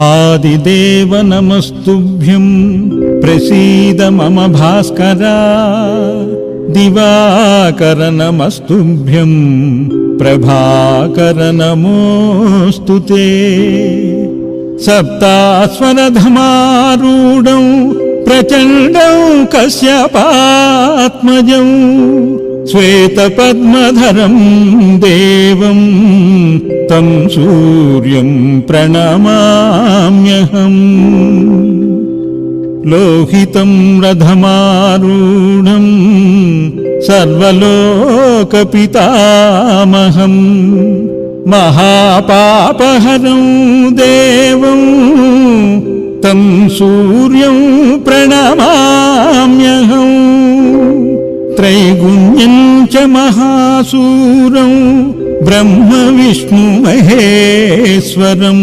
आदिदेव नमस्तुभ्यं प्रसीद मम भास्करा। दिवाकर नमस्तुभ्यं प्रभाकर नमोस्तुते। सप्तास्वरधमारूढं प्रचण्डं कश्यपात्मजं श्वेतपद्मधरं देवं तं सूर्यं प्रणमाम्यहम्। लोहितं रथमारूढं सर्वलोकपितामहं महापापहरं देवं तं सूर्यं प्रणमाम्यहम्। त्रैगुण्यं च महासूरं ब्रह्म विष्णु महेश्वरं